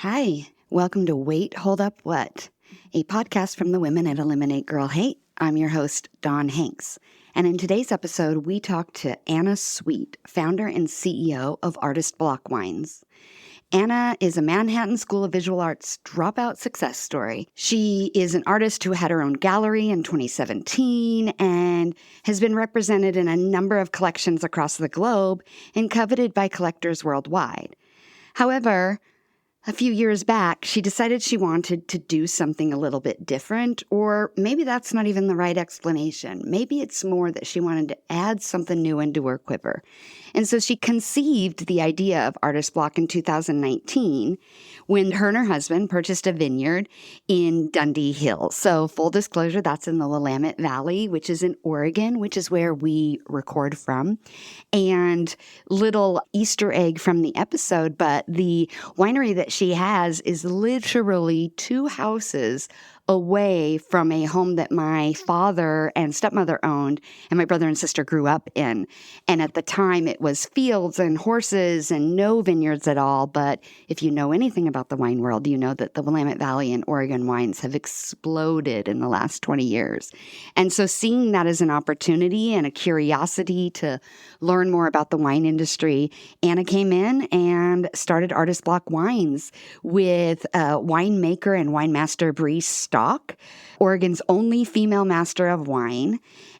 Hi, welcome to Wait, Hold Up, What? A podcast from the women at Eliminate Girl Hate. I'm your host, Dawn Hanks. And in today's episode, we talk to Anna Sweet, founder and CEO of Artist Block Wines. Anna is a Manhattan School of Visual Arts dropout success story. She is an artist who had her own gallery in 2017 and has been represented in a number of collections across the globe and coveted by collectors worldwide. However, a few years back, she decided she wanted to do something a little bit different, or maybe that's not even the right explanation. Maybe it's more that she wanted to add something new into her quiver. And so she conceived the idea of Artist Block in 2019 when her and her husband purchased a vineyard in Dundee Hills. So full disclosure, that's in the Willamette Valley, which is in Oregon, which is where we record from. And little Easter egg from the episode, but the winery that she has is literally 2 houses away from a home that my father and stepmother owned and my brother and sister grew up in. And at the time it was fields and horses and no vineyards at all. But if you know anything about the wine world, you know that the Willamette Valley and Oregon wines have exploded in the last 20 years. And so seeing that as an opportunity and a curiosity to learn more about the wine industry, Anna came in and started Artist Block Wines with winemaker and wine master Bree Stock, Oregon's only female master of wine,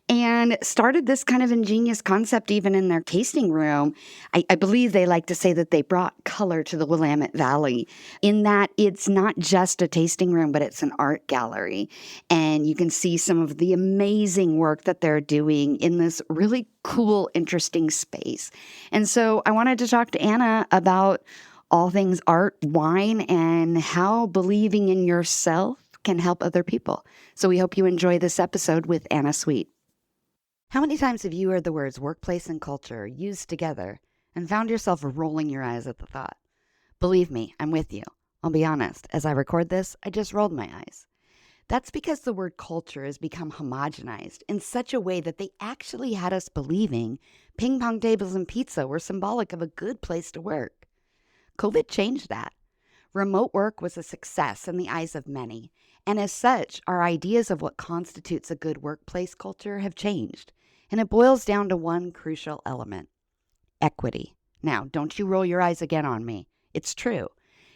and started this kind of ingenious concept even in their tasting room. I believe they like to say that they brought color to the Willamette Valley in that it's not just a tasting room, but it's an art gallery. And you can see some of the amazing work that they're doing in this really cool, interesting space. And so I wanted to talk to Anna about all things art, wine, and how believing in yourself can help other people. So we hope you enjoy this episode with Anna Sweet. How many times have you heard the words workplace and culture used together and found yourself rolling your eyes at the thought? Believe me, I'm with you. I'll be honest, as I record this, I just rolled my eyes. That's because the word culture has become homogenized in such a way that they actually had us believing ping pong tables and pizza were symbolic of a good place to work. COVID changed that. Remote work was a success in the eyes of many, and as such, our ideas of what constitutes a good workplace culture have changed, and it boils down to one crucial element: equity. Now, don't you roll your eyes again on me. It's true.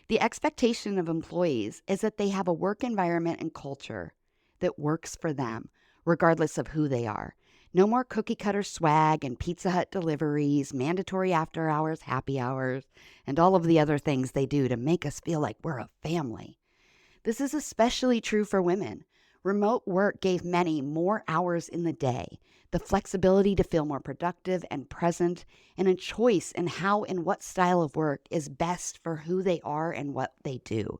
The expectation of employees is that they have a work environment and culture that works for them, regardless of who they are. No more cookie-cutter swag and Pizza Hut deliveries, mandatory after-hours happy hours, and all of the other things they do to make us feel like we're a family. This is especially true for women. Remote work gave many more hours in the day, the flexibility to feel more productive and present, and a choice in how and what style of work is best for who they are and what they do.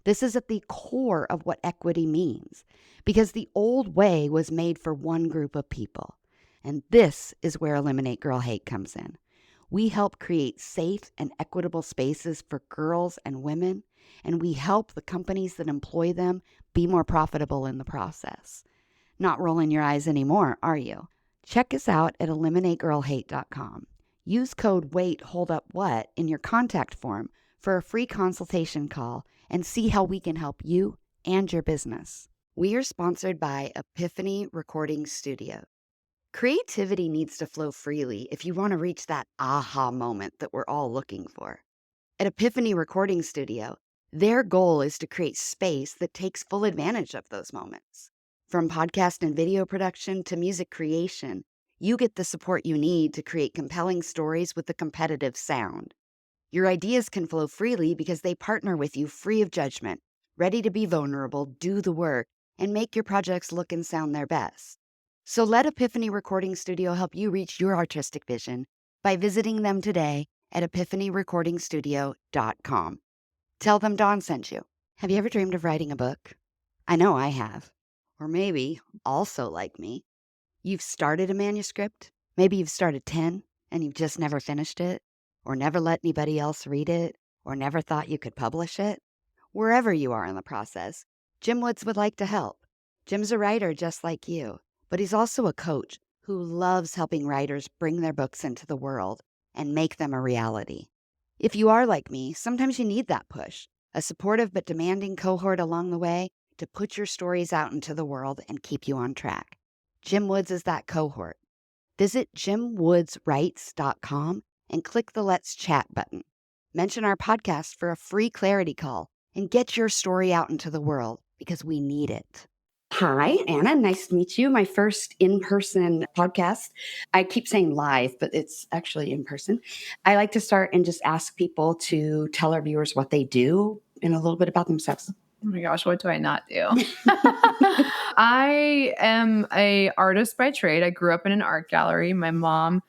This is at the core of what equity means, because the old way was made for one group of people. And this is where Eliminate Girl Hate comes in. We help create safe and equitable spaces for girls and women, and we help the companies that employ them be more profitable in the process. Not rolling your eyes anymore, are you? Check us out at eliminategirlhate.com. Use code WAITHOLDUPWHAT in your contact form for a free consultation call and see how we can help you and your business. We are sponsored by Epiphany Recording Studio. Creativity needs to flow freely if you want to reach that aha moment that we're all looking for. At Epiphany Recording Studio, their goal is to create space that takes full advantage of those moments. From podcast and video production to music creation, you get the support you need to create compelling stories with a competitive sound. Your ideas can flow freely because they partner with you free of judgment, ready to be vulnerable, do the work, and make your projects look and sound their best. So let Epiphany Recording Studio help you reach your artistic vision by visiting them today at epiphanyrecordingstudio.com. Tell them Dawn sent you. Have you ever dreamed of writing a book? I know I have. Or maybe, also like me, you've started a manuscript. Maybe you've started 10 and you've just never finished it, or never let anybody else read it, or never thought you could publish it. Wherever you are in the process, Jim Woods would like to help. Jim's a writer just like you, but he's also a coach who loves helping writers bring their books into the world and make them a reality. If you are like me, sometimes you need that push, a supportive but demanding cohort along the way to put your stories out into the world and keep you on track. Jim Woods is that cohort. Visit jimwoodswrites.com and click the Let's Chat button. Mention our podcast for a free clarity call and get your story out into the world because we need it. Hi, Anna. Nice to meet you. My first in-person podcast. I keep saying live, but it's actually in person. I like to start and just ask people to tell our viewers what they do and a little bit about themselves. Oh my gosh, what do I not do? I am an artist by trade. I grew up in an art gallery. My mom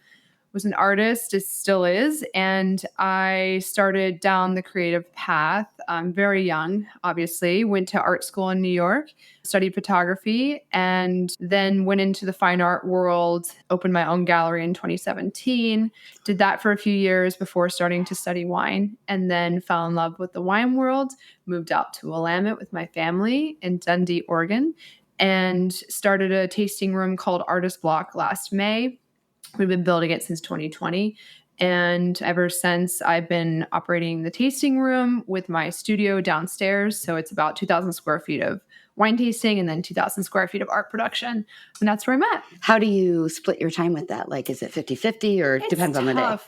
was an artist, it still is, and I started down the creative path very young, obviously. Went to art school in New York, studied photography, and then went into the fine art world, opened my own gallery in 2017, did that for a few years before starting to study wine, and then fell in love with the wine world, moved out to Willamette with my family in Dundee, Oregon, and started a tasting room called Artist Block last May. We've been building it since 2020. And ever since, I've been operating the tasting room with my studio downstairs. So it's about 2,000 square feet of wine tasting and then 2,000 square feet of art production. And that's where I'm at. How do you split your time with that? Like, is it 50-50 or it depends on the day?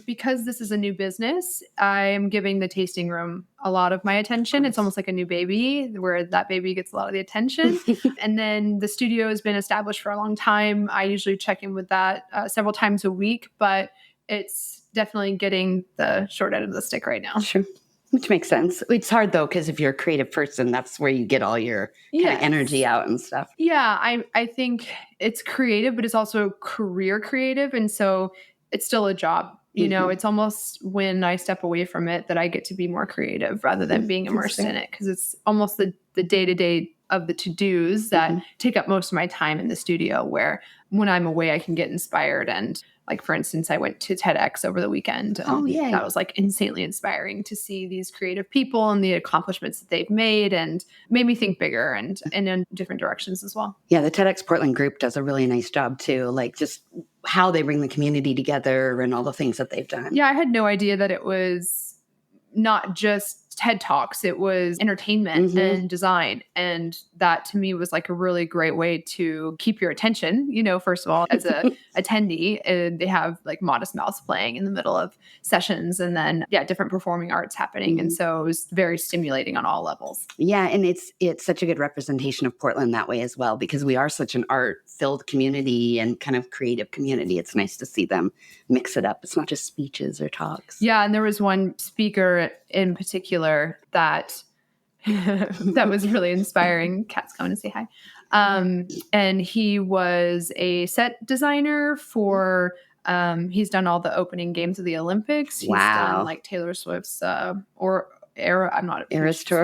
Because this is a new business, I'm giving the tasting room a lot of my attention. It's almost like a new baby where that baby gets a lot of the attention. And then the studio has been established for a long time. I usually check in with that several times a week, but it's definitely getting the short end of the stick right now. Sure. Which makes sense. It's hard though, because if you're a creative person, that's where you get all your kind of energy out and stuff. Yeah, I think it's creative, but it's also career creative. And so it's still a job. You know, it's almost when I step away from it that I get to be more creative rather than being immersed in it. Because it's almost the day-to-day of the to-dos that take up most of my time in the studio, where when I'm away, I can get inspired. And like, for instance, I went to TEDx over the weekend. That was like insanely inspiring to see these creative people and the accomplishments that they've made, and made me think bigger and in different directions as well. Yeah, the TEDx Portland group does a really nice job too. Like just how they bring the community together and all the things that they've done. Yeah, I had no idea that it was not just TED Talks, it was entertainment and design. And that to me was like a really great way to keep your attention. You know, first of all, as a attendee, they have like Modest Mouse playing in the middle of sessions, and then different performing arts happening. And so it was very stimulating on all levels. Yeah, and it's such a good representation of Portland that way as well, because we are such an art-filled community and kind of creative community. It's nice to see them mix it up. It's not just speeches or talks. Yeah, and there was one speaker in particular that that was really inspiring. Cat's coming to say hi. And he was a set designer for he's done all the opening games of the Olympics. He's done like Taylor Swift's Eras Tour.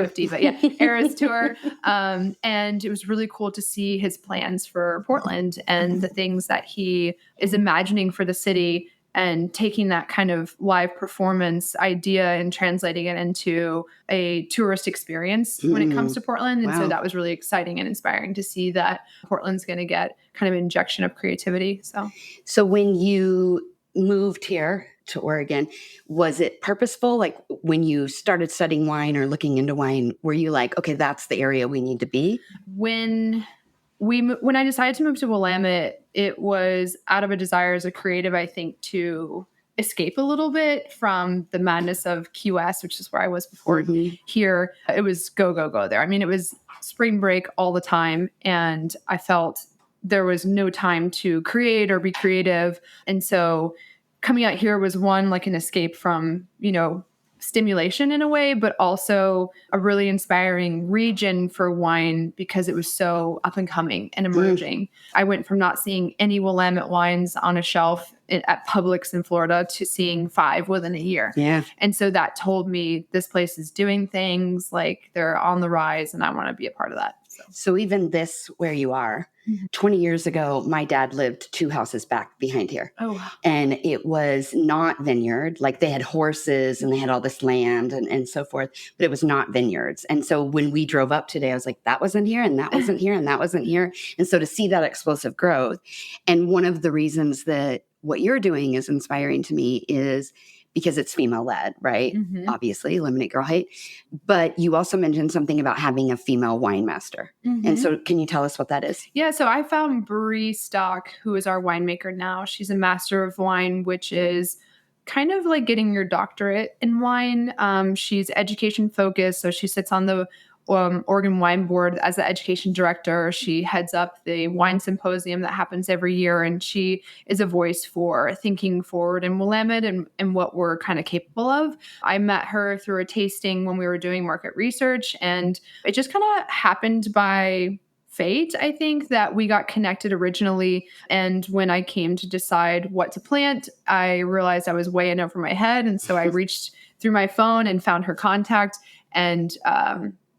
Swiftie, but Eras Tour. And it was really cool to see his plans for Portland and the things that he is imagining for the city, and taking that kind of live performance idea and translating it into a tourist experience when it comes to Portland. And so that was really exciting and inspiring to see that Portland's going to get kind of injection of creativity. So when you moved here to Oregon, was it purposeful? Like when you started studying wine or looking into wine, were you like, okay, that's the area we need to be? When I decided to move to Willamette, it was out of a desire as a creative, I think, to escape a little bit from the madness of Key West, which is where I was before here. It was go there. I mean, it was spring break all the time, and I felt there was no time to create or be creative. And so coming out here was one, like an escape from, stimulation in a way, but also a really inspiring region for wine because it was so up and coming and emerging. I went from not seeing any Willamette wines on a shelf at Publix in Florida to seeing 5 within a year. Yeah. And so that told me this place is doing things, like they're on the rise, and I want to be a part of that. So even this, where you are, 20 years ago, my dad lived 2 houses back behind here. Oh, wow. And it was not vineyard. Like they had horses and they had all this land and so forth, but it was not vineyards. And so when we drove up today, I was like, that wasn't here and that wasn't here and that wasn't here. And so to see that explosive growth, and one of the reasons that what you're doing is inspiring to me is because it's female led, right? Mm-hmm. Obviously, Eliminate Girl Hate. But you also mentioned something about having a female wine master. Mm-hmm. And so can you tell us what that is? Yeah, so I found Brie Stock, who is our winemaker now. She's a master of wine, which is kind of like getting your doctorate in wine. She's education focused, so she sits on the Oregon Wine Board as the education director. She heads up the wine symposium that happens every year, and she is a voice for thinking forward in Willamette and what we're kind of capable of. I met her through a tasting when we were doing market research, and it just kind of happened by fate, I think, that we got connected originally. And when I came to decide what to plant, I realized I was way in over my head. And so I reached through my phone and found her contact. And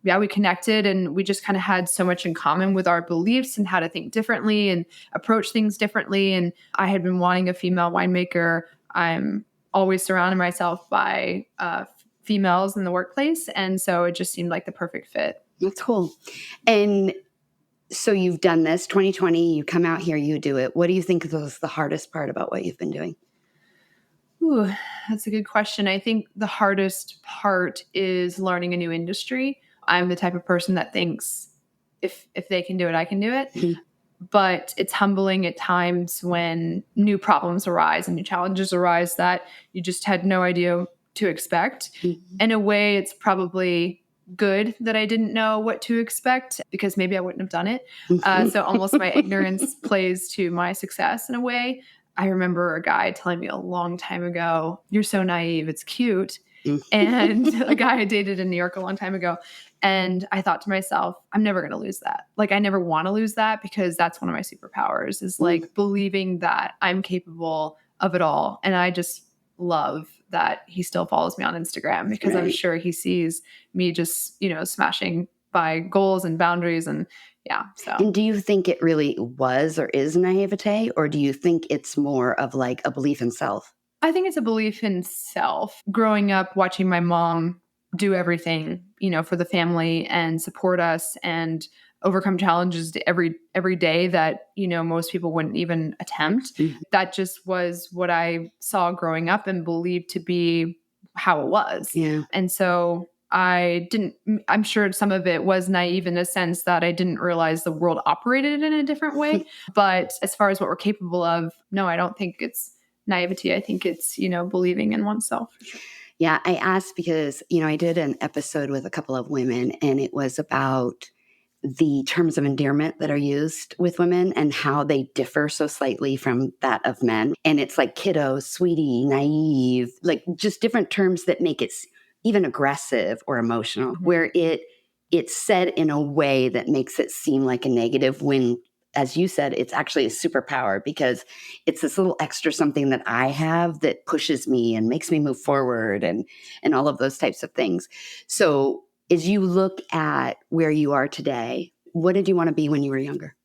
yeah, we connected, and we just kind of had so much in common with our beliefs and how to think differently and approach things differently. And I had been wanting a female winemaker. I'm always surrounding myself by females in the workplace. And so it just seemed like the perfect fit. That's cool. And so you've done this 2020, you come out here, you do it. What do you think was the hardest part about what you've been doing? Ooh, that's a good question. I think the hardest part is learning a new industry. I'm the type of person that thinks if they can do it, I can do it. Mm-hmm. But it's humbling at times when new problems arise and new challenges arise that you just had no idea to expect. Mm-hmm. In a way, it's probably good that I didn't know what to expect, because maybe I wouldn't have done it. So almost my ignorance plays to my success in a way. I remember a guy telling me a long time ago, "You're so naive, it's cute." And a guy I dated in New York a long time ago. And I thought to myself, I'm never going to lose that. Like, I never want to lose that, because that's one of my superpowers, is like believing that I'm capable of it all. And I just love that he still follows me on Instagram, because I'm sure he sees me just, smashing by goals and boundaries. And yeah. So, and do you think it really was or is naivete, or do you think it's more of like a belief in self? I think it's a belief in self. Growing up, watching my mom do everything, for the family and support us and overcome challenges every day that, most people wouldn't even attempt. Mm-hmm. That just was what I saw growing up and believed to be how it was. Yeah. And so I'm sure some of it was naive in a sense that I didn't realize the world operated in a different way. But as far as what we're capable of, no, I don't think it's naivety. I think it's, believing in oneself. Yeah, I asked because, I did an episode with a couple of women, and it was about the terms of endearment that are used with women and how they differ so slightly from that of men. And it's like kiddo, sweetie, naive, like just different terms that make it even aggressive or emotional, mm-hmm. where it's said in a way that makes it seem like a negative when, as you said, it's actually a superpower, because it's this little extra something that I have that pushes me and makes me move forward and all of those types of things. So as you look at where you are today, what did you want to be when you were younger?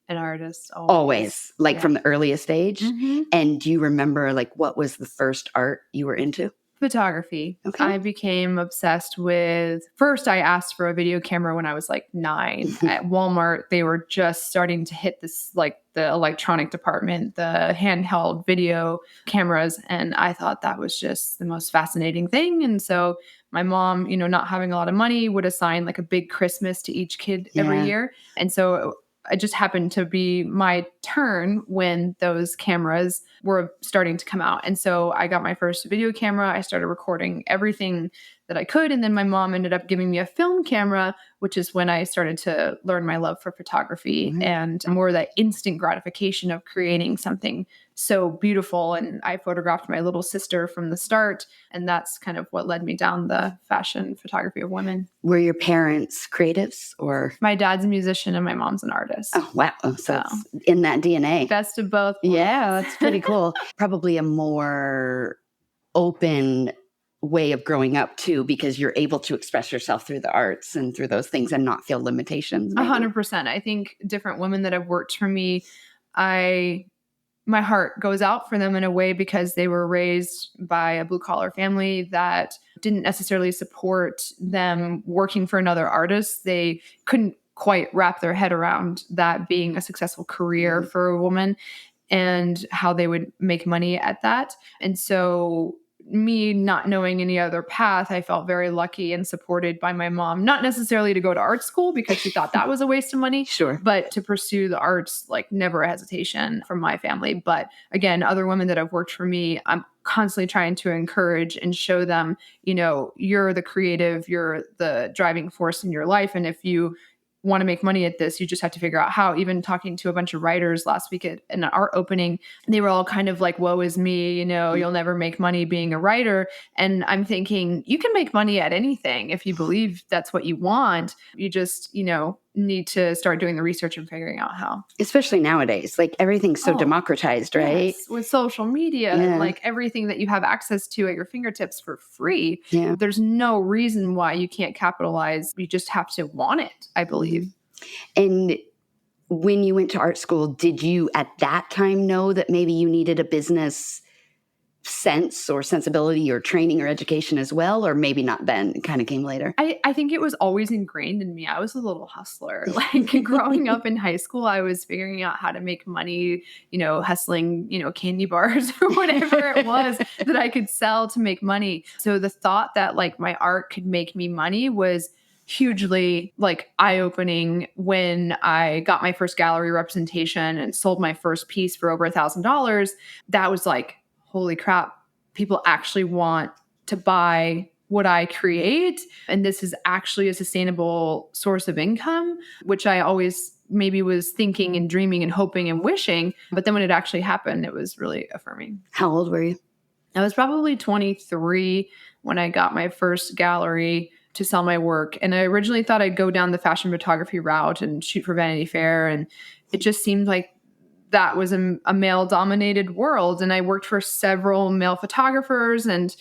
An artist. Always. Like from the earliest age? Mm-hmm. And do you remember like what was the first art you were into? Photography. Okay. I became obsessed with, first I asked for a video camera when I was like 9 at Walmart. They were just starting to hit this, like the electronic department, the handheld video cameras. And I thought that was just the most fascinating thing. And so my mom, not having a lot of money, would assign like a big Christmas to each kid every year. And so it just happened to be my turn when those cameras were starting to come out. And so I got my first video camera. I started recording everything that I could. And then my mom ended up giving me a film camera, which is when I started to learn my love for photography and more that instant gratification of creating something so beautiful. And I photographed my little sister from the start. And that's kind of what led me down the fashion photography of women. Were your parents creatives, or? My dad's a musician and my mom's an artist. Oh, wow. So it's in that DNA. Best of both worlds. Yeah, that's pretty cool. Probably a more open way of growing up too, because you're able to express yourself through the arts and through those things and not feel limitations. 100%. I think different women that have worked for me, my heart goes out for them in a way, because they were raised by a blue collar family that didn't necessarily support them working for another artist. They couldn't quite wrap their head around that being a successful career for a woman and how they would make money at that. And so me not knowing any other path, I felt very lucky and supported by my mom, not necessarily to go to art school because she thought that was a waste of money, Sure. but to pursue the arts, like never a hesitation from my family. But again, other women that have worked for me, I'm constantly trying to encourage and show them, you're the creative, you're the driving force in your life. And if you want to make money at this, you just have to figure out how. Even talking to a bunch of writers last week at an art opening, they were all kind of like, woe is me, you'll never make money being a writer. And I'm thinking, you can make money at anything if you believe that's what you want. You just, need to start doing the research and figuring out how. Especially nowadays, like everything's so democratized, right? Yes, with social media and like everything that you have access to at your fingertips for free. Yeah. There's no reason why you can't capitalize. You just have to want it, I believe. And when you went to art school, did you at that time know that maybe you needed a business sense or sensibility or training or education as well? Or maybe not then, it kind of came later? I think it was always ingrained in me. I was a little hustler. Like growing up in high school, I was figuring out how to make money, hustling, candy bars or whatever it was that I could sell to make money. So the thought that like my art could make me money was hugely like eye-opening when I got my first gallery representation and sold my first piece for over $1,000. That was like, holy crap, people actually want to buy what I create. And this is actually a sustainable source of income, which I always maybe was thinking and dreaming and hoping and wishing. But then when it actually happened, it was really affirming. How old were you? I was probably 23 when I got my first gallery to sell my work. And I originally thought I'd go down the fashion photography route and shoot for Vanity Fair. And it just seemed like that was a male-dominated world. And I worked for several male photographers. And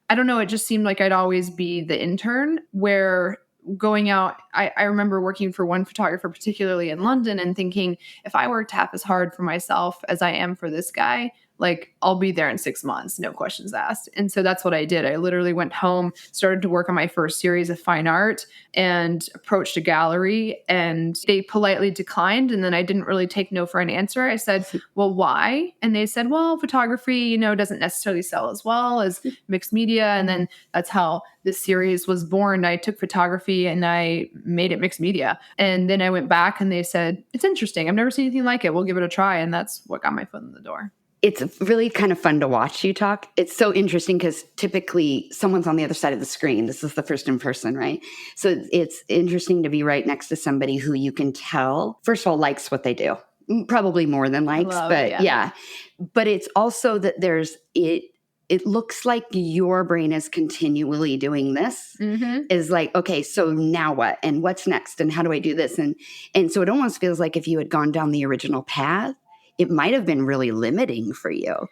I don't know, it just seemed like I'd always be the intern, where going out, I remember working for one photographer, particularly in London, and thinking, if I worked half as hard for myself as I am for this guy, like I'll be there in 6 months, no questions asked. And so that's what I did. I literally went home, started to work on my first series of fine art, and approached a gallery, and they politely declined. And then I didn't really take no for an answer. I said, well, why? And they said, well, photography, doesn't necessarily sell as well as mixed media. And then that's how this series was born. I took photography and I made it mixed media. And then I went back and they said, it's interesting. I've never seen anything like it. We'll give it a try. And that's what got my foot in the door. It's really kind of fun to watch you talk. It's so interesting because typically someone's on the other side of the screen. This is the first in person, right? So it's interesting to be right next to somebody who you can tell, first of all, likes what they do. Probably more than likes, but yeah. But it's also that it looks like your brain is continually doing this. Is like, okay, so now what? And what's next? And how do I do this? And so it almost feels like if you had gone down the original path, it might have been really limiting for you.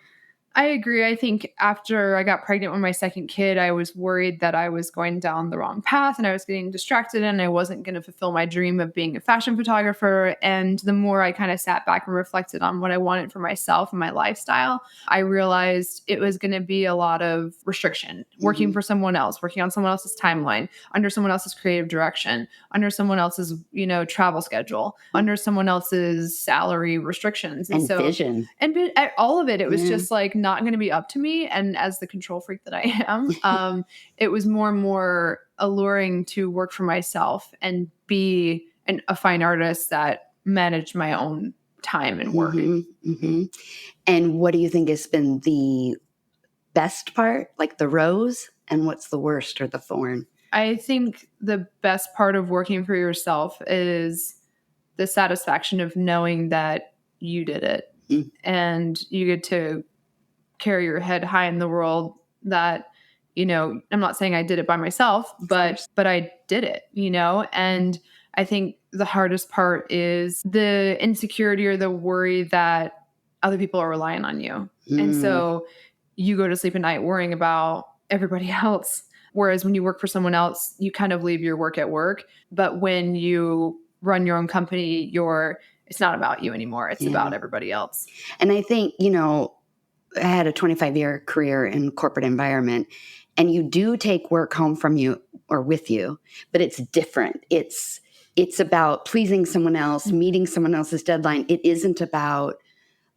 I agree. I think after I got pregnant with my second kid, I was worried that I was going down the wrong path and I was getting distracted and I wasn't going to fulfill my dream of being a fashion photographer. And the more I kind of sat back and reflected on what I wanted for myself and my lifestyle, I realized it was going to be a lot of restriction, working for someone else, working on someone else's timeline, under someone else's creative direction, under someone else's, travel schedule, under someone else's salary restrictions. And so, vision. And all of it, it was just like, not going to be up to me. And as the control freak that I am, it was more and more alluring to work for myself and be a fine artist that managed my own time and work. And what do you think has been the best part, like the rose, and what's the worst or the thorn? I think the best part of working for yourself is the satisfaction of knowing that you did it and you get to carry your head high in the world, that, I'm not saying I did it by myself, but I did it, and I think the hardest part is the insecurity or the worry that other people are relying on you. And so you go to sleep at night worrying about everybody else. Whereas when you work for someone else, you kind of leave your work at work. But when you run your own company, it's not about you anymore. It's about everybody else. And I think, I had a 25-year career in corporate environment, and you do take work home from you or with you, but it's different. It's about pleasing someone else, meeting someone else's deadline. It isn't about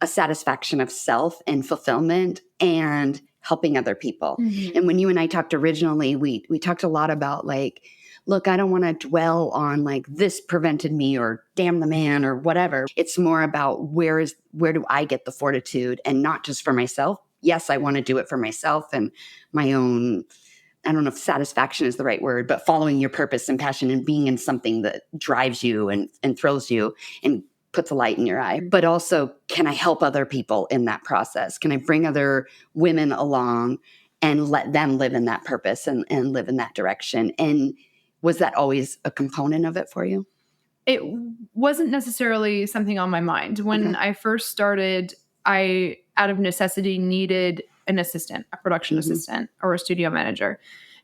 a satisfaction of self and fulfillment and helping other people. Mhm. And when you and I talked originally, we talked a lot about like, look, I don't want to dwell on like this prevented me or damn the man or whatever. It's more about where do I get the fortitude, and not just for myself. Yes, I want to do it for myself and my own, I don't know if satisfaction is the right word, but following your purpose and passion and being in something that drives you and thrills you and puts a light in your eye. But also, can I help other people in that process? Can I bring other women along and let them live in that purpose and live in that direction? And was that always a component of it for you? It wasn't necessarily something on my mind. When I first started, I, out of necessity, needed an assistant, a production assistant or a studio manager.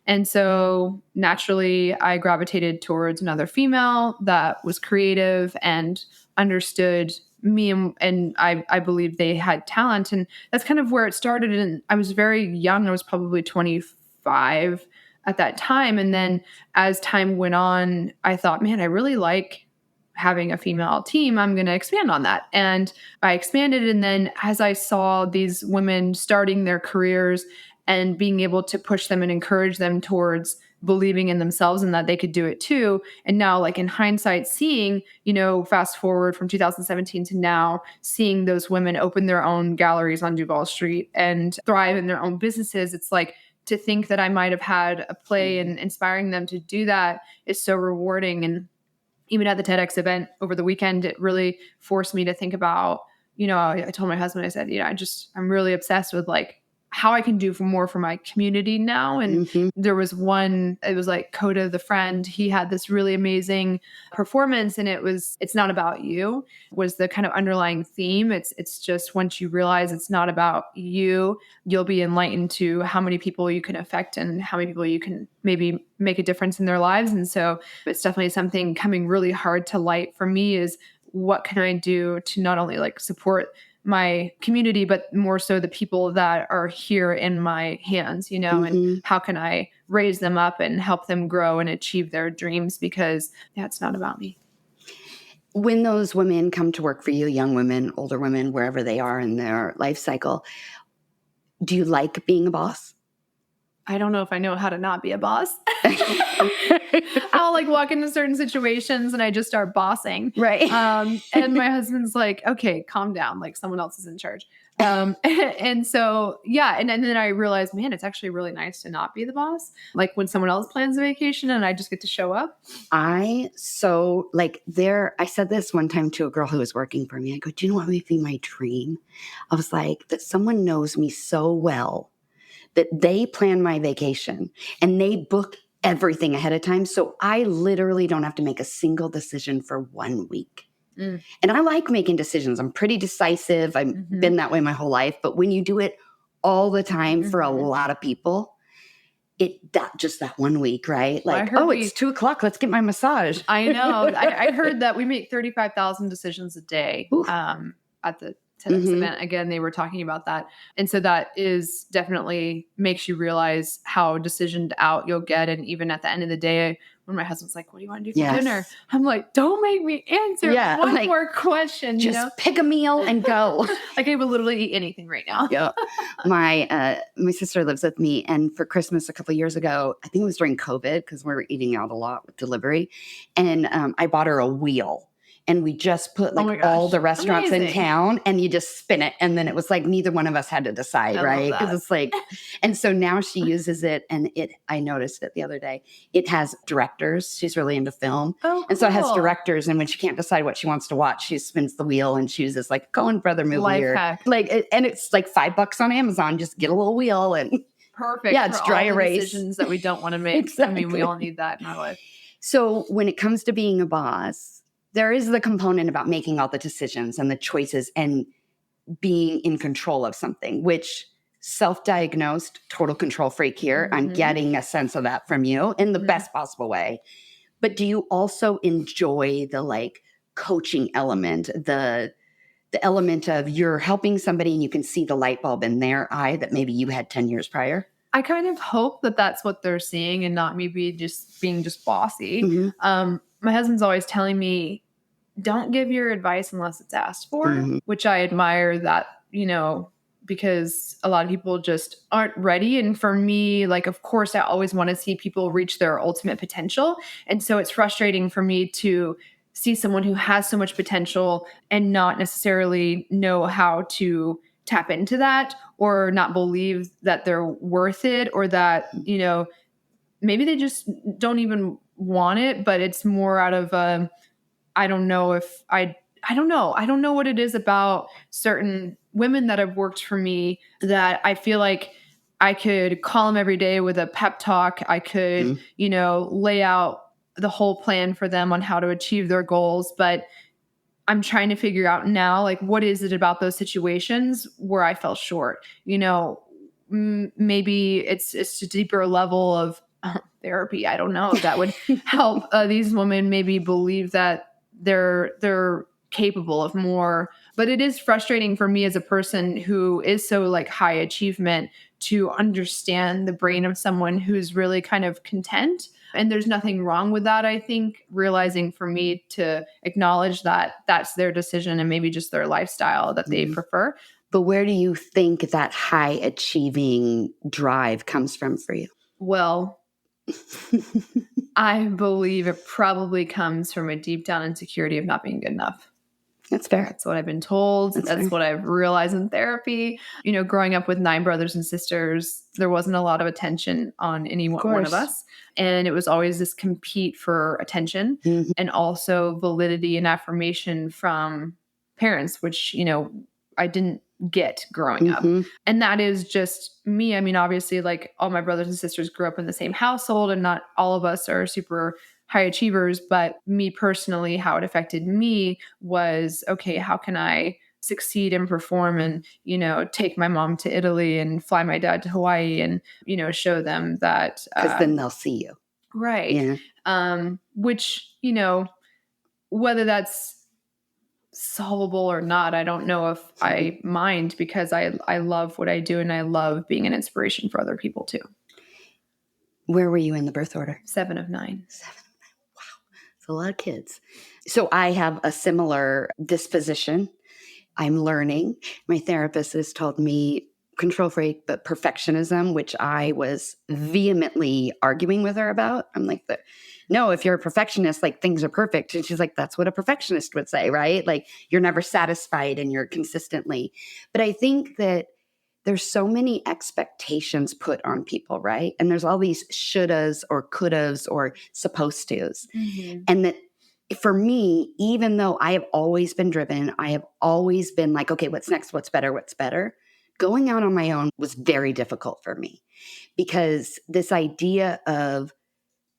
And so naturally, I gravitated towards another female that was creative and understood me. And I believe they had talent. And that's kind of where it started. And I was very young. I was probably 25 at that time. And then as time went on, I thought, man, I really like having a female team. I'm going to expand on that. And I expanded. And then as I saw these women starting their careers and being able to push them and encourage them towards believing in themselves and that they could do it too. And now, like in hindsight, seeing, fast forward from 2017 to now, seeing those women open their own galleries on Duval Street and thrive in their own businesses, it's like, to think that I might have had a play in inspiring them to do that is so rewarding. And even at the TEDx event over the weekend, it really forced me to think about, I told my husband, I said, I'm really obsessed with like how I can do more for my community now. And there was one, it was like Coda the Friend. He had this really amazing performance, and it's not about you was the kind of underlying theme. It's just once you realize it's not about you, you'll be enlightened to how many people you can affect and how many people you can maybe make a difference in their lives. And so it's definitely something coming really hard to light for me is what can I do to not only like support my community, but more so the people that are here in my hands, and how can I raise them up and help them grow and achieve their dreams? Because it's not about me. When those women come to work for you, young women, older women, wherever they are in their life cycle, do you like being a boss? I don't know if I know how to not be a boss. I'll like walk into certain situations and I just start bossing. Right. And my husband's like, okay, calm down. Like someone else is in charge. And so, yeah. And then I realized, man, it's actually really nice to not be the boss. Like when someone else plans a vacation and I just get to show up. I said this one time to a girl who was working for me. I go, do you know what would be my dream? I was like, that someone knows me so well that they plan my vacation and they book everything ahead of time. So I literally don't have to make a single decision for 1 week. And I like making decisions. I'm pretty decisive. I've been that way my whole life. But when you do it all the time for a lot of people, just that 1 week, right? Like, it's 2:00. Let's get my massage. I know. I heard that we make 35,000 decisions a day at the TEDx event. Again, they were talking about that. And so that is definitely makes you realize how decisioned out you'll get. And even at the end of the day, when my husband's like, what do you want to do for dinner? I'm like, don't make me answer one more question. Just pick a meal and go. Like I would literally eat anything right now. Yeah. My sister lives with me. And for Christmas a couple of years ago, I think it was during COVID because we were eating out a lot with delivery. And I bought her a wheel. And we just put all the restaurants in town and you just spin it. And then it was like neither one of us had to decide, right? Because it's like, and so now she uses it. And I noticed it the other day. It has directors. She's really into film. Oh, cool. And so it has directors. And when she can't decide what she wants to watch, she spins the wheel and chooses like a Coen Brother movie. Life hack. And it's like $5 on Amazon. Just get a little wheel and perfect. Yeah, it's dry erase. Decisions that we don't want to make. Exactly. I mean, we all need that in our life. So when it comes to being a boss, there is the component about making all the decisions and the choices and being in control of something, which self-diagnosed total control freak here. I'm getting a sense of that from you in the best possible way. But do you also enjoy the like coaching element, the element of you're helping somebody and you can see the light bulb in their eye that maybe you had 10 years prior? I kind of hope that that's what they're seeing and not me being just bossy. My husband's always telling me, don't give your advice unless it's asked for, which I admire that, because a lot of people just aren't ready. And for me, like, of course, I always want to see people reach their ultimate potential. And so it's frustrating for me to see someone who has so much potential and not necessarily know how to tap into that, or not believe that they're worth it, or that, maybe they just don't even want it, but it's more out of I don't know if I don't know. I don't know what it is about certain women that have worked for me that I feel like I could call them every day with a pep talk. I could, lay out the whole plan for them on how to achieve their goals. But I'm trying to figure out now, like, what is it about those situations where I fell short? Maybe it's a deeper level of therapy. I don't know if that would help these women maybe believe that they're capable of more. But it is frustrating for me as a person who is so like high achievement to understand the brain of someone who's really kind of content. And there's nothing wrong with that. I think realizing for me to acknowledge that that's their decision and maybe just their lifestyle that they prefer. But where do you think that high achieving drive comes from for you? Well, I believe it probably comes from a deep down insecurity of not being good enough. That's fair. That's what I've been told. That's what I've realized in therapy. Growing up with 9 brothers and sisters, there wasn't a lot of attention on any one of us. And it was always this compete for attention and also validity and affirmation from parents, which, I didn't get growing up. And that is just me. I mean, obviously, like, all my brothers and sisters grew up in the same household, and not all of us are super high achievers. But me personally, how it affected me was, okay, how can I succeed and perform and, take my mom to Italy and fly my dad to Hawaii and, show them that. Because then they'll see you. Right. Yeah. Which, whether that's solvable or not, I don't know if I mind, because I love what I do and I love being an inspiration for other people too. Where were you in the birth order? 7 of 9. 7 of 9. Wow. It's a lot of kids. So I have a similar disposition. I'm learning. My therapist has told me control freak, but perfectionism, which I was vehemently arguing with her about. I'm like, no, if you're a perfectionist, like, things are perfect. And she's like, that's what a perfectionist would say, right? Like, you're never satisfied and you're consistently. But I think that there's so many expectations put on people, right? And there's all these shouldas or couldas or supposed tos. And that for me, even though I have always been driven, I have always been like, okay, what's next? What's better? What's better? Going out on my own was very difficult for me, because this idea of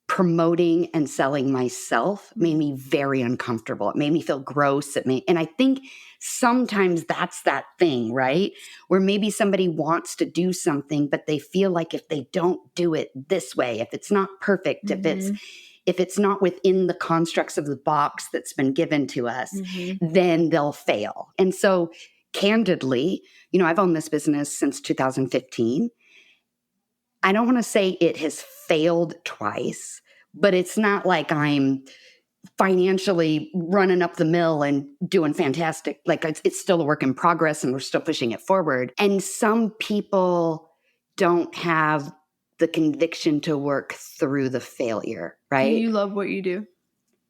promoting and selling myself made me very uncomfortable. It made me feel gross. And I think sometimes that's that thing, right? Where maybe somebody wants to do something, but they feel like if they don't do it this way, if it's not perfect, if it's not within the constructs of the box that's been given to us, then they'll fail. And so candidly, I've owned this business since 2015. I don't want to say it has failed twice, but it's not like I'm financially running up the mill and doing fantastic. Like, it's still a work in progress and we're still pushing it forward. And some people don't have the conviction to work through the failure, right? Do you love what you do?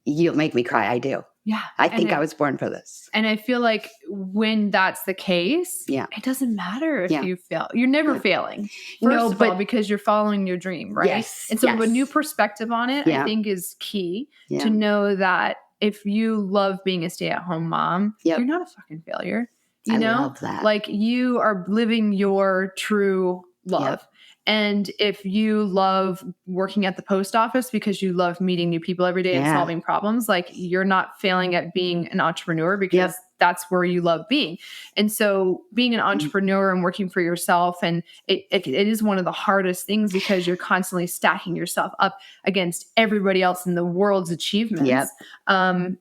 You'll make me cry. I do. Yeah. I think I was born for this. And I feel like when that's the case, it doesn't matter if you fail. You're never failing. First of all, because you're following your dream, right? Yes, and so a new perspective on it, I think, is key to know that if you love being a stay-at-home mom, you're not a fucking failure. I love that. Like, you are living your true love. And if you love working at the post office because you love meeting new people every day and solving problems, like, you're not failing at being an entrepreneur, because that's where you love being. And so being an entrepreneur and working for yourself, and it is one of the hardest things, because you're constantly stacking yourself up against everybody else in the world's achievements.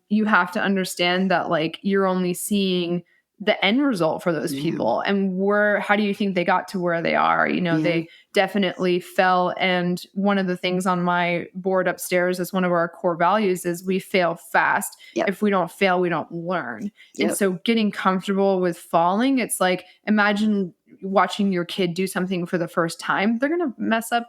You have to understand that, like, you're only seeing the end result for those people, and how do you think they got to where they are? They definitely fell. And one of the things on my board upstairs is one of our core values is we fail fast. If we don't fail, we don't learn. And so getting comfortable with falling, it's like, imagine watching your kid do something for the first time, they're going to mess up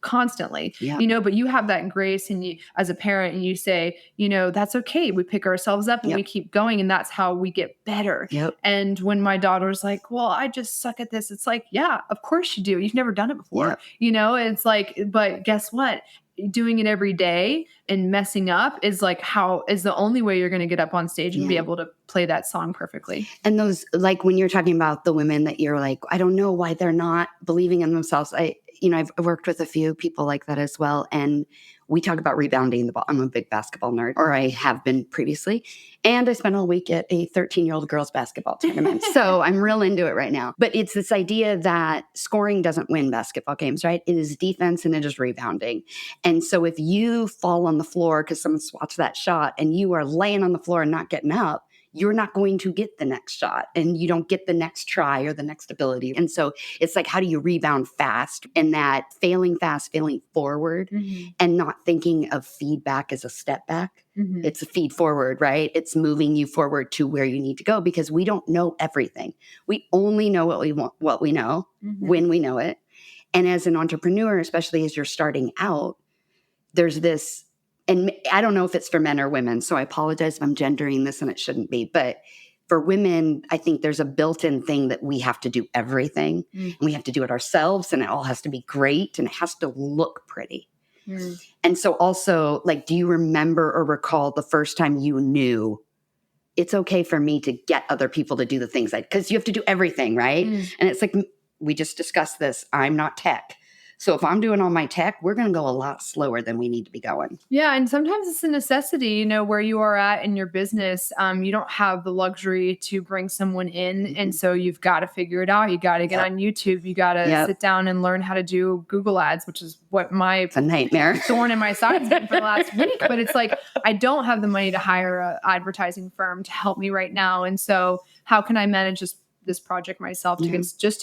constantly, Yeah. but you have that grace and you as a parent and you say, that's okay. We pick ourselves up and Yep. we keep going and that's how we get better. Yep. And when my daughter's like, well, I just suck at this. It's like, yeah, of course you do. You've never done it before. Yep. It's like, but guess what? Doing it every day and messing up is the only way you're going to get up on stage and be able to play that song perfectly. And those, like when you're talking about the women that you're like, I don't know why they're not believing in themselves. I've worked with a few people like that as well. And we talk about rebounding the ball. I'm a big basketball nerd, or I have been previously. And I spent all week at a 13-year-old girls basketball tournament. So I'm real into it right now. But it's this idea that scoring doesn't win basketball games, right? It is defense and it is rebounding. And so if you fall on the floor because someone swats that shot and you are laying on the floor and not getting up, you're not going to get the next shot and you don't get the next try or the next ability. And so it's like, how do you rebound fast? And that failing fast, failing forward, and not thinking of feedback as a step back. It's a feed forward, right? It's moving you forward to where you need to go because we don't know everything. We only know what we want, what we know when we know it. And as an entrepreneur, especially as you're starting out, there's this, and I don't know if it's for men or women, so I apologize if I'm gendering this and it shouldn't be, but for women, I think there's a built-in thing that we have to do everything and we have to do it ourselves and it all has to be great and it has to look pretty. And so also, like, do you remember or recall the first time you knew it's okay for me to get other people to do the things because you have to do everything, right? And it's like, we just discussed this. I'm not tech. So if I'm doing all my tech, we're going to go a lot slower than we need to be going. Yeah. And sometimes it's a necessity, where you are at in your business. You don't have the luxury to bring someone in. And so you've got to figure it out. You got to get on YouTube. You got to sit down and learn how to do Google ads, which is what it's a nightmare thorn in my side has been for the last week. But it's like, I don't have the money to hire an advertising firm to help me right now. And so how can I manage this project myself to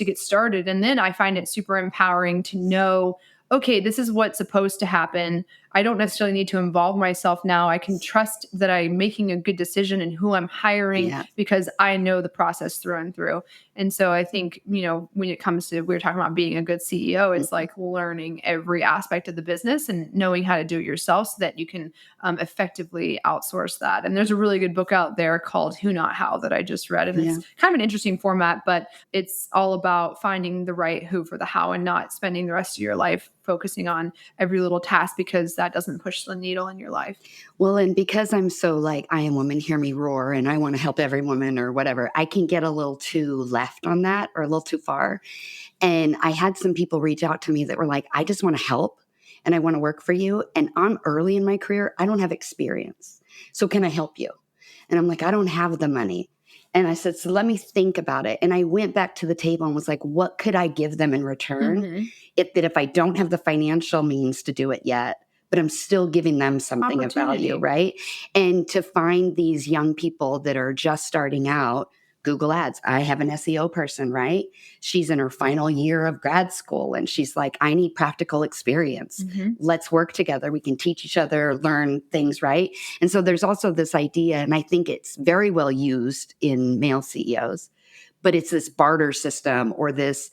get started? And then I find it super empowering to know, okay, this is what's supposed to happen. I don't necessarily need to involve myself now. I can trust that I'm making a good decision in who I'm hiring because I know the process through and through. And so I think, when it comes to, we were talking about being a good CEO, it's like learning every aspect of the business and knowing how to do it yourself so that you can effectively outsource that. And there's a really good book out there called Who Not How that I just read. And it's kind of an interesting format, but it's all about finding the right who for the how and not spending the rest of your life focusing on every little task because that doesn't push the needle in your life. Well, and because I'm so like, I am woman, hear me roar, and I want to help every woman or whatever, I can get a little too left on that or a little too far. And I had some people reach out to me that were like, I just want to help and I want to work for you. And I'm early in my career. I don't have experience. So can I help you? And I'm like, I don't have the money. And I said, so let me think about it. And I went back to the table and was like, what could I give them in return? If I don't have the financial means to do it yet, but I'm still giving them something of value, right? And to find these young people that are just starting out, Google Ads. I have an SEO person, right? She's in her final year of grad school and she's like, I need practical experience. Let's work together. We can teach each other, learn things, right? And so there's also this idea, and I think it's very well used in male CEOs, but it's this barter system or this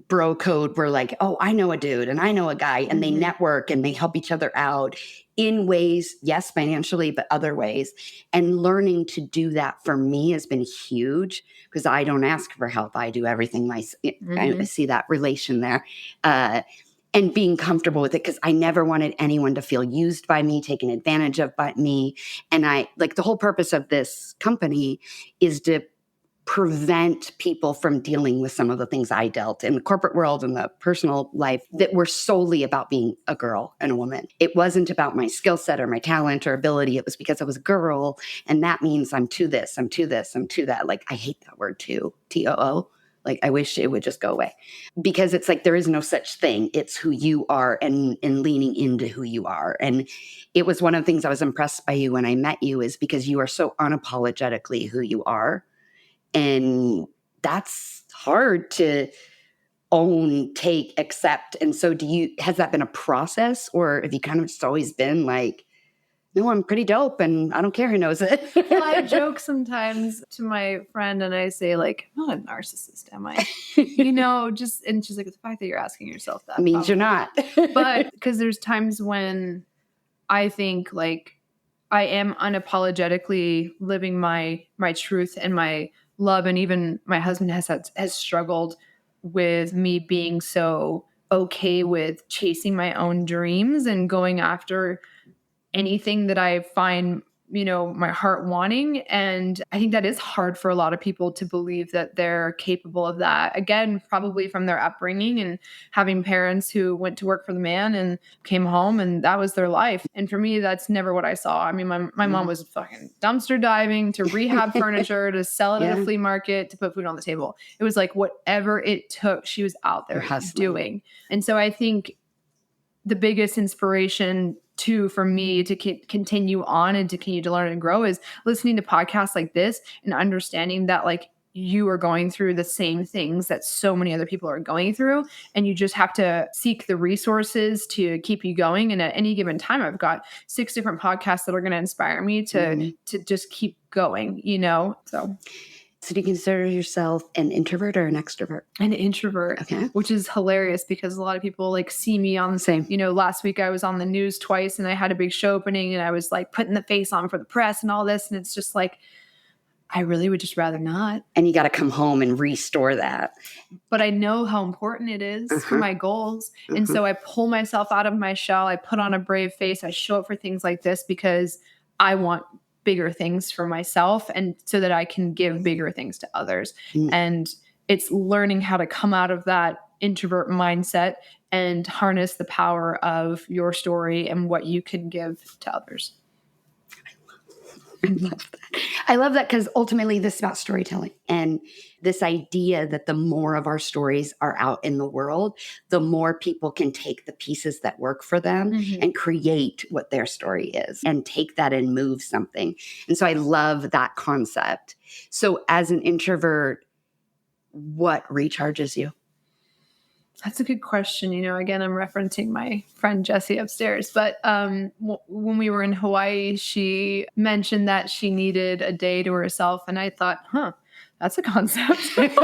bro code where like, oh, I know a dude and I know a guy and they network and they help each other out in ways, yes, financially, but other ways. And learning to do that for me has been huge because I don't ask for help. I do everything myself. I see that relation there. And being comfortable with it because I never wanted anyone to feel used by me, taken advantage of by me. And I like the whole purpose of this company is to prevent people from dealing with some of the things I dealt in the corporate world and the personal life that were solely about being a girl and a woman. It wasn't about my skill set or my talent or ability. It was because I was a girl. And that means I'm to this, I'm to this, I'm to that. Like, I hate that word too, TOO. Like, I wish it would just go away because it's like, there is no such thing. It's who you are and leaning into who you are. And it was one of the things I was impressed by you when I met you is because you are so unapologetically who you are. And that's hard to own, take, accept. And so has that been a process or have you kind of just always been like, no, I'm pretty dope and I don't care who knows it. Well, I joke sometimes to my friend and I say like, I'm not a narcissist, am I? And she's like, it's the fact that you're asking yourself that means you're not. But because there's times when I think like I am unapologetically living my truth and my love. And even my husband has struggled with me being so okay with chasing my own dreams and going after anything that I find, my heart wanting. And I think that is hard for a lot of people to believe that they're capable of that. Again, probably from their upbringing and having parents who went to work for the man and came home and that was their life. And for me, that's never what I saw. I mean, my mom was fucking dumpster diving to rehab furniture, to sell it at a flea market, to put food on the table. It was like whatever it took, she was out there doing. And so I think the biggest inspiration for me to continue on and to continue to learn and grow is listening to podcasts like this and understanding that like you are going through the same things that so many other people are going through. And you just have to seek the resources to keep you going. And at any given time, I've got 6 different podcasts that are going to inspire me to just keep going, So do you consider yourself an introvert or an extrovert? An introvert, okay. Which is hilarious because a lot of people like see me on the same. Last week I was on the news twice and I had a big show opening and I was like putting the face on for the press and all this. And it's just like, I really would just rather not. And you got to come home and restore that. But I know how important it is for my goals. And so I pull myself out of my shell. I put on a brave face. I show up for things like this because I want bigger things for myself and so that I can give bigger things to others. And it's learning how to come out of that introvert mindset and harness the power of your story and what you can give to others. I love that because ultimately this is about storytelling and this idea that the more of our stories are out in the world, the more people can take the pieces that work for them and create what their story is and take that and move something. And so I love that concept. So as an introvert, what recharges you? That's a good question. Again, I'm referencing my friend Jessie upstairs. But when we were in Hawaii, she mentioned that she needed a day to herself. And I thought, that's a concept. I'm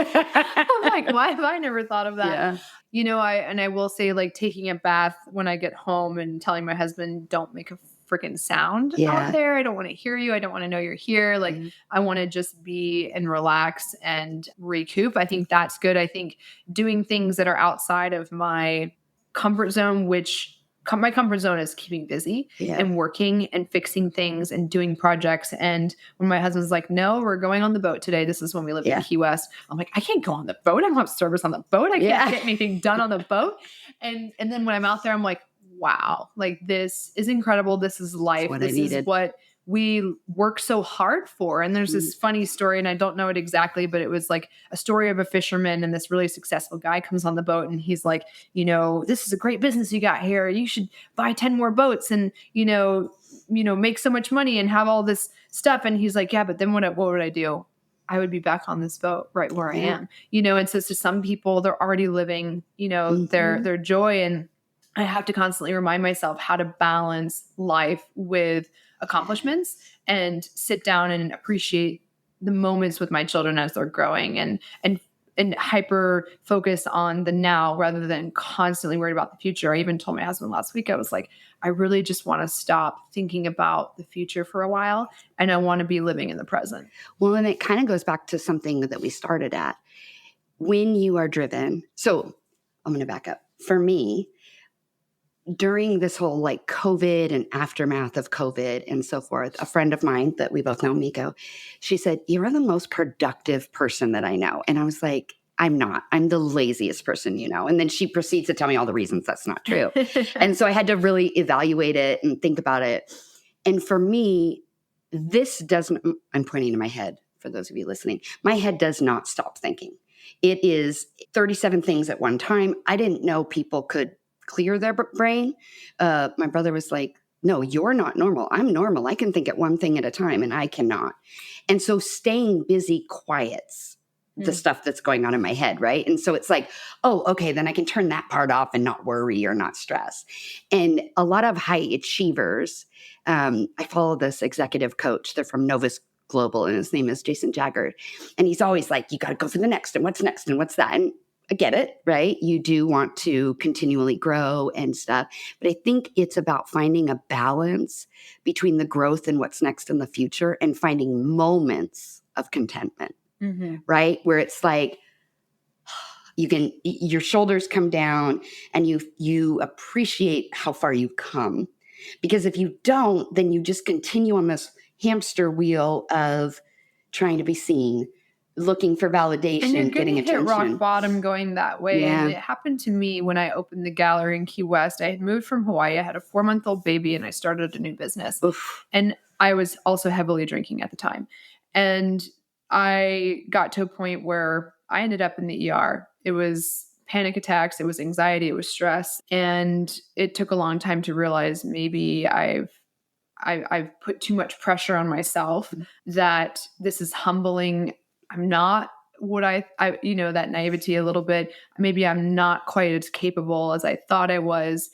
like, why have I never thought of that? Yeah. I will say like taking a bath when I get home and telling my husband, don't make a freaking sound out there. I don't want to hear you. I don't want to know you're here. Like I want to just be and relax and recoup. I think that's good. I think doing things that are outside of my comfort zone, which my comfort zone is keeping busy and working and fixing things and doing projects. And when my husband's like, no, we're going on the boat today. This is when we lived in Key West. I'm like, I can't go on the boat. I don't have service on the boat. I can't get anything done on the boat. And then when I'm out there, I'm like, wow, like this is incredible. This is life. This is what we work so hard for. And there's this funny story, and I don't know it exactly, but it was like a story of a fisherman, and this really successful guy comes on the boat and he's like, this is a great business you got here. You should buy 10 more boats and, make so much money and have all this stuff. And he's like, yeah, but then what would I do? I would be back on this boat right where I am, and so to some people, they're already living, their joy. And I have to constantly remind myself how to balance life with accomplishments and sit down and appreciate the moments with my children as they're growing and hyper focus on the now rather than constantly worried about the future. I even told my husband last week, I was like, I really just want to stop thinking about the future for a while. And I want to be living in the present. Well, and it kind of goes back to something that we started at. When you are driven. So I'm going to back up. For me, during this whole like COVID and aftermath of COVID and so forth, a friend of mine that we both know, Miko, she said, you're the most productive person that I know. And I was like, I'm not. I'm the laziest person, And then she proceeds to tell me all the reasons that's not true. And so I had to really evaluate it and think about it. And for me, this doesn't, I'm pointing to my head for those of you listening. My head does not stop thinking. It is 37 things at one time. I didn't know people could clear their brain. My brother was like, no, you're not normal. I'm normal. I can think at one thing at a time and I cannot. And so staying busy quiets the stuff that's going on in my head, right? And so it's like, oh, okay, then I can turn that part off and not worry or not stress. And a lot of high achievers, I follow this executive coach. They're from Novus Global, and his name is Jason Jaggard. And he's always like, you got to go for the next, and what's next, and what's that? And I get it, right? You do want to continually grow and stuff. But I think it's about finding a balance between the growth and what's next in the future and finding moments of contentment. Right? Where it's like, your shoulders come down and you appreciate how far you've come. Because if you don't, then you just continue on this hamster wheel of trying to be seen, looking for validation, and you're getting hit attention. Rock bottom going that way. Yeah. And it happened to me when I opened the gallery in Key West. I had moved from Hawaii. I had a 4-month-old baby and I started a new business. Oof. And I was also heavily drinking at the time. And I got to a point where I ended up in the ER. It was panic attacks, it was anxiety, it was stress. And it took a long time to realize maybe I've put too much pressure on myself, that this is humbling. I'm not what I that naivety a little bit. Maybe I'm not quite as capable as I thought I was.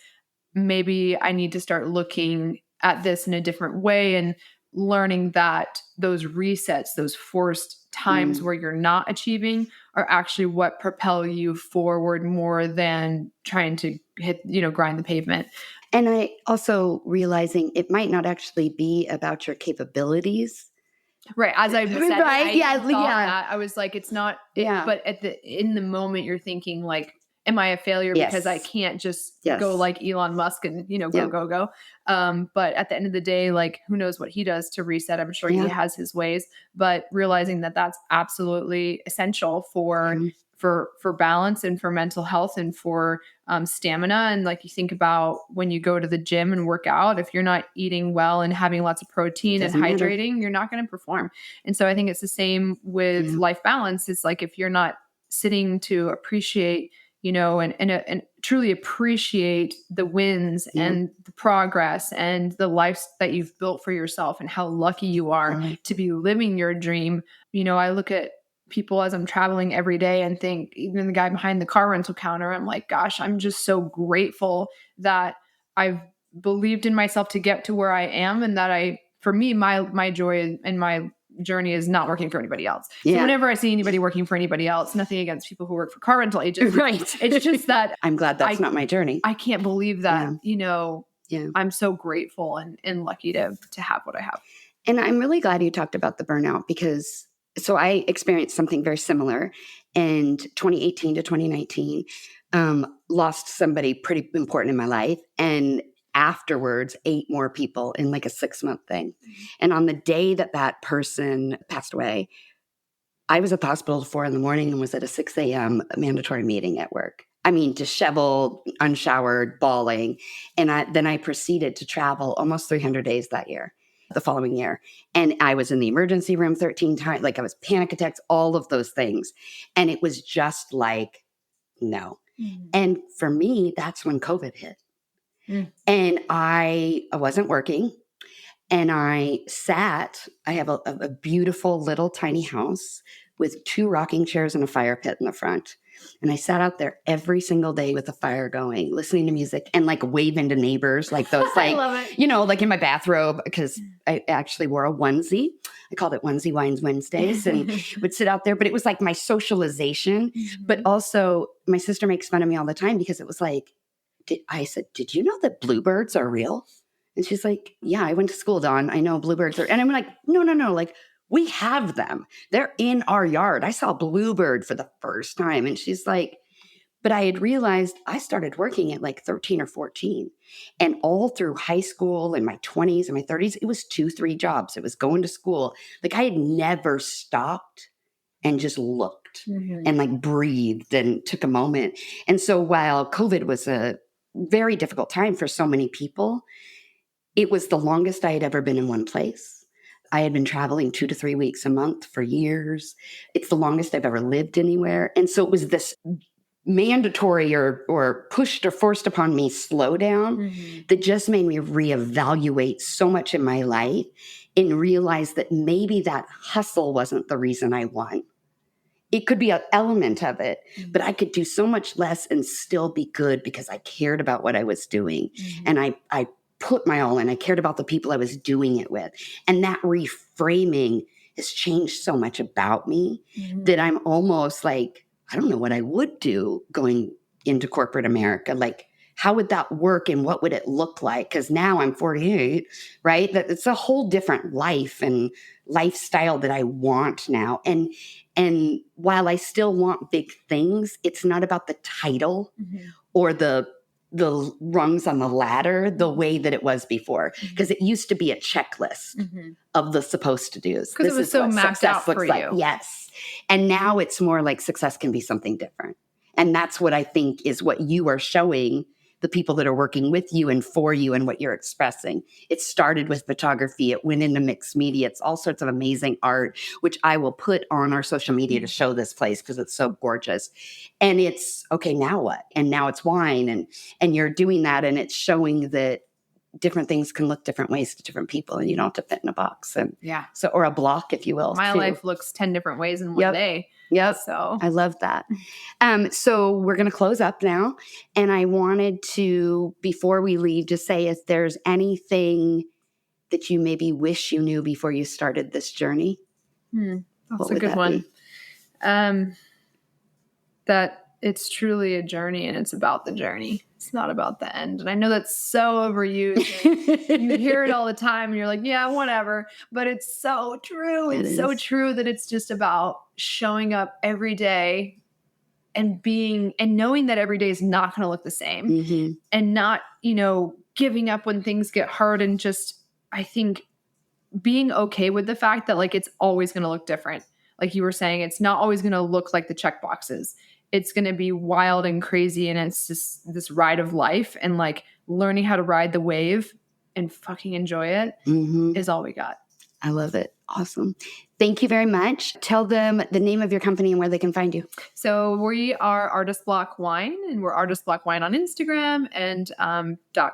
Maybe I need to start looking at this in a different way and learning that those resets, those forced times where you're not achieving, are actually what propel you forward more than trying to grind the pavement. And I also realizing it might not actually be about your capabilities. Right. As I said, right. I was like, it's not, but in the moment you're thinking like, am I a failure because I can't just go like Elon Musk and, go. But at the end of the day, like, who knows what he does to reset? I'm sure he has his ways, but realizing that that's absolutely essential for balance and for mental health and for stamina. And like, you think about when you go to the gym and work out, if you're not eating well and having lots of protein and hydrating, you're not going to perform. And so I think it's the same with life balance. It's like, if you're not sitting to appreciate, and truly appreciate the wins and the progress and the life that you've built for yourself and how lucky you are to be living your dream. I look at people as I'm traveling every day and think, even the guy behind the car rental counter, I'm like, gosh, I'm just so grateful that I've believed in myself to get to where I am. And that for me, my joy and my journey is not working for anybody else. So whenever I see anybody working for anybody else, nothing against people who work for car rental agents. Right. It's just that I'm glad that's not my journey. I can't believe that, I'm so grateful and lucky to have what I have. And I'm really glad you talked about the burnout, because I experienced something very similar in 2018 to 2019, lost somebody pretty important in my life. And afterwards, 8 more people in like a 6-month thing. And on the day that person passed away, I was at the hospital at 4 a.m. and was at a 6 a.m. mandatory meeting at work. I mean, disheveled, unshowered, bawling. And then I proceeded to travel almost 300 days that year, the following year. And I was in the emergency room 13 times. Like, I was panic attacks, all of those things. And it was just like, no. And for me, that's when COVID hit. And I wasn't working, and I have a beautiful little tiny house with 2 rocking chairs and a fire pit in the front. And I sat out there every single day with the fire going, listening to music and like waving to neighbors, like those, like, I love it. Like in my bathrobe, because I actually wore a onesie. I called it Onesie Wines Wednesdays, and would sit out there. But it was like my socialization. But also my sister makes fun of me all the time because it was like, I said, did you know that bluebirds are real? And she's like, yeah, I went to school, Dawn. I know bluebirds are. And I'm like, no. Like, we have them. They're in our yard. I saw a bluebird for the first time. And she's like, but I had realized I started working at like 13 or 14. And all through high school and my 20s and my 30s, it was 2-3 jobs. It was going to school. Like, I had never stopped and just looked and like breathed and took a moment. And so while COVID was a very difficult time for so many people, it was the longest I had ever been in one place. I had been traveling 2 to 3 weeks a month for years. It's the longest I've ever lived anywhere. And so it was this mandatory or pushed or forced upon me slowdown that just made me reevaluate so much in my life and realize that maybe that hustle wasn't the reason I won. it could be an element of it, but I could do so much less and still be good because I cared about what I was doing. And I put my all in. I cared about the people I was doing it with. And that reframing has changed so much about me that I'm almost like, I don't know what I would do going into corporate America. Like, how would that work and what would it look like? Because now I'm 48, right? That it's a whole different life and lifestyle that I want now. And while I still want big things, it's not about the title or the rungs on the ladder the way that it was before. Because it used to be a checklist of the supposed to do's. Because it was so maxed out for you. Yes. And now it's more like success can be something different. And that's what I think is what you are showing the people that are working with you and for you and what you're expressing. It started with photography. It went into mixed media. It's all sorts of amazing art, which I will put on our social media to show this place because it's so gorgeous. And it's, okay, now what? And now it's wine. And you're doing that, and it's showing that different things can look different ways to different people, and you don't have to fit in a box. And so, or a block, if you will. My life looks 10 different ways in one day. Yep. So I love that. So we're going to close up now. And I wanted to, before we leave, just say if there's anything that you maybe wish you knew before you started this journey. That's a good one. That it's truly a journey, and it's about the journey. It's not about the end. And I know that's so overused. You hear it all the time and you're like, yeah, whatever. But it's so true. It's so true that it's just about showing up every day and being, and knowing that every day is not going to look the same, and not, giving up when things get hard, and just, I think, being okay with the fact that like, it's always going to look different. Like you were saying, it's not always going to look like the check boxes. It's going to be wild and crazy. And it's just this ride of life, and like learning how to ride the wave and fucking enjoy it is all we got. I love it. Awesome. Thank you very much. Tell them the name of your company and where they can find you. So we are Artist Block Wine, and we're Artist Block Wine on Instagram and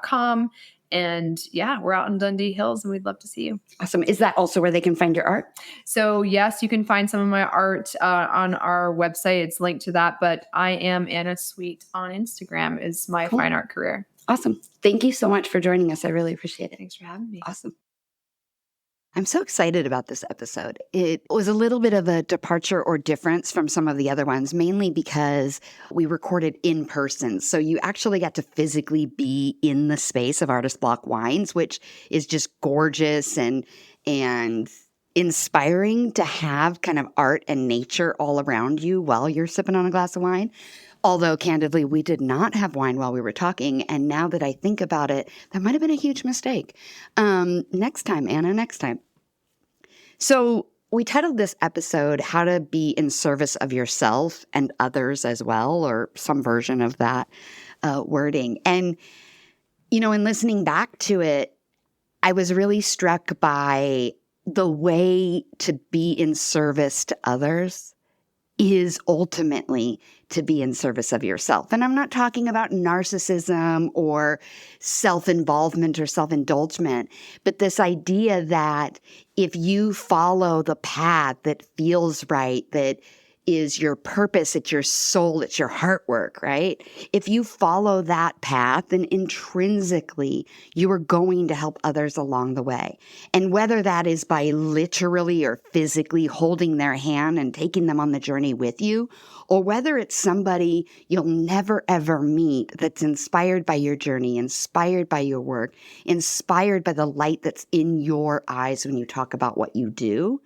.com. And yeah, we're out in Dundee Hills, and we'd love to see you. Awesome. Is that also where they can find your art? So yes, you can find some of my art on our website. It's linked to that, but I am Anna Sweet on Instagram is my fine art career. Awesome. Thank you so much for joining us. I really appreciate it. Thanks for having me. Awesome. I'm so excited about this episode. It was a little bit of a departure or difference from some of the other ones, mainly because we recorded in person. So you actually got to physically be in the space of Artist Block Wines, which is just gorgeous and inspiring to have kind of art and nature all around you while you're sipping on a glass of wine. Although, candidly, we did not have wine while we were talking. And now that I think about it, that might have been a huge mistake. Next time, Anna, next time. So we titled this episode, How to Be in Service of Yourself and Others as Well, or some version of that wording. And, in listening back to it, I was really struck by the way to be in service to others is ultimately to be in service of yourself. And I'm not talking about narcissism or self-involvement or self-indulgence, but this idea that if you follow the path that feels right, that is your purpose, it's your soul, it's your heart work, right? If you follow that path, then intrinsically you are going to help others along the way. And whether that is by literally or physically holding their hand and taking them on the journey with you, or whether it's somebody you'll never ever meet that's inspired by your journey, inspired by your work, inspired by the light that's in your eyes when you talk about what you do,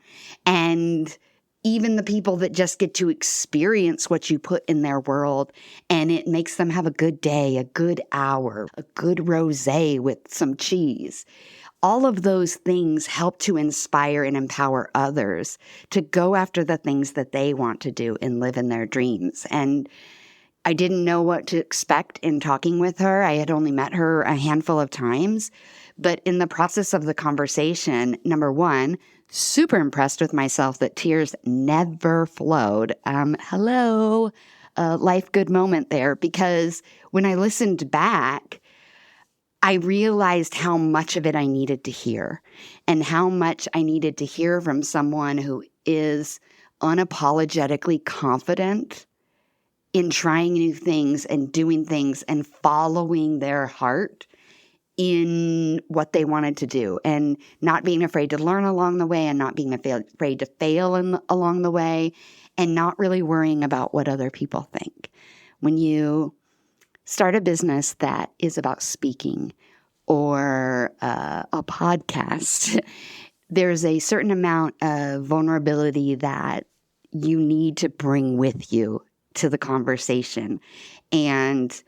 and even the people that just get to experience what you put in their world, and it makes them have a good day, a good hour, a good rosé with some cheese. All of those things help to inspire and empower others to go after the things that they want to do and live in their dreams. And I didn't know what to expect in talking with her. I had only met her a handful of times. But in the process of the conversation, number one, super impressed with myself that tears never flowed. Hello, life good moment there, because when I listened back, I realized how much of it I needed to hear, and how much I needed to hear from someone who is unapologetically confident in trying new things and doing things and following their heart in what they wanted to do, and not being afraid to learn along the way, and not being afraid to fail along the way, and not really worrying about what other people think. When you start a business that is about speaking or a podcast, there's a certain amount of vulnerability that you need to bring with you to the conversation. And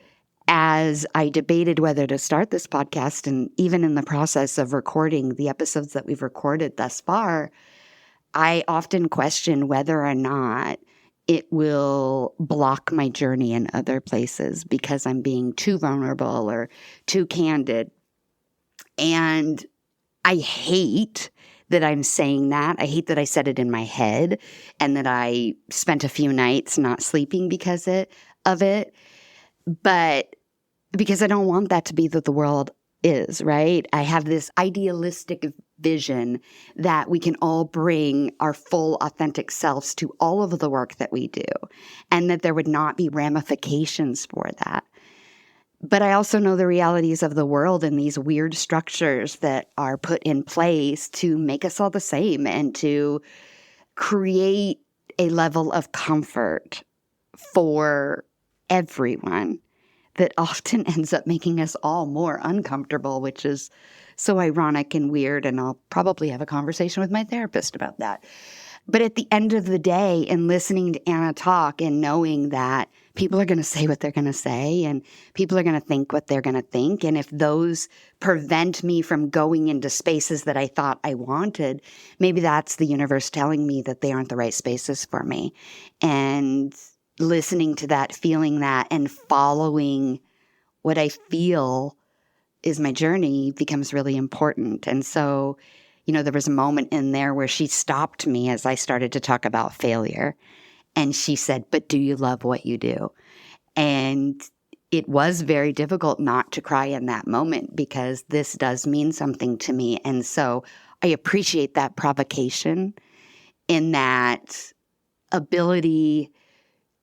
as I debated whether to start this podcast, and even in the process of recording the episodes that we've recorded thus far, I often question whether or not it will block my journey in other places because I'm being too vulnerable or too candid. And I hate that I'm saying that. I hate that I said it in my head and that I spent a few nights not sleeping because of it. But because I don't want that to be that the world is, right? I have this idealistic vision that we can all bring our full, authentic selves to all of the work that we do, and that there would not be ramifications for that. But I also know the realities of the world and these weird structures that are put in place to make us all the same and to create a level of comfort for everyone that often ends up making us all more uncomfortable, which is so ironic and weird. And I'll probably have a conversation with my therapist about that. But at the end of the day, in listening to Anna talk and knowing that people are going to say what they're going to say and people are going to think what they're going to think, and if those prevent me from going into spaces that I thought I wanted, maybe that's the universe telling me that they aren't the right spaces for me. And listening to that, feeling that, and following what I feel is my journey becomes really important. And so, there was a moment in there where she stopped me as I started to talk about failure. And she said, "But do you love what you do?" And it was very difficult not to cry in that moment because this does mean something to me. And so I appreciate that provocation in that ability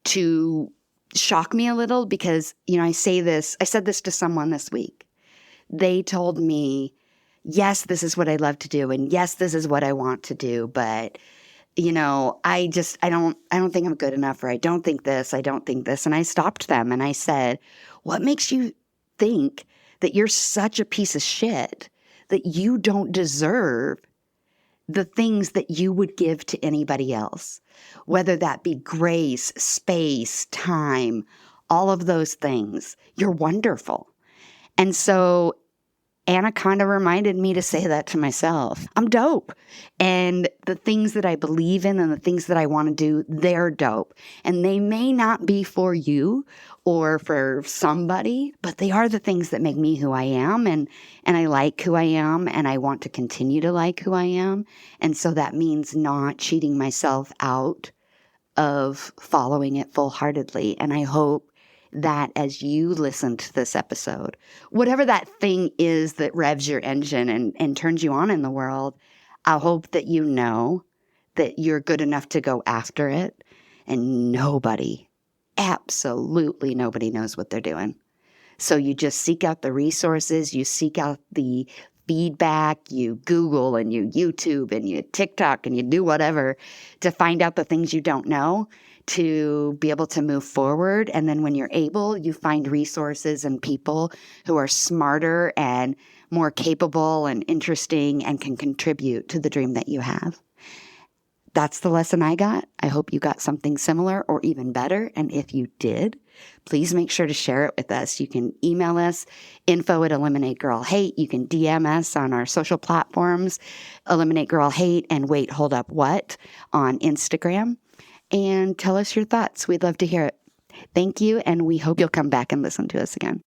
to shock me a little because, I said this to someone this week. They told me, yes, this is what I love to do. And yes, this is what I want to do. But, I don't think I'm good enough, or I don't think this. And I stopped them and I said, what makes you think that you're such a piece of shit that you don't deserve the things that you would give to anybody else, whether that be grace, space, time, all of those things? You're wonderful. And so Anna kind of reminded me to say that to myself. I'm dope. And the things that I believe in and the things that I want to do, they're dope. And they may not be for you or for somebody, but they are the things that make me who I am. And I like who I am, and I want to continue to like who I am. And so that means not cheating myself out of following it full-heartedly. And I hope that as you listen to this episode, whatever that thing is that revs your engine and turns you on in the world, I hope that you know that you're good enough to go after it, and nobody, absolutely nobody knows what they're doing. So you just seek out the resources, you seek out the feedback, you Google and you YouTube and you TikTok and you do whatever to find out the things you don't know, to be able to move forward. And then when you're able, you find resources and people who are smarter and more capable and interesting and can contribute to the dream that you have. That's the lesson I got. I hope you got something similar or even better. And if you did, please make sure to share it with us. You can email us, info@eliminategirlhate. You can DM us on our social platforms, Eliminate Girl Hate and Wait, Hold Up, What on Instagram. And tell us your thoughts. We'd love to hear it. Thank you, and we hope you'll come back and listen to us again.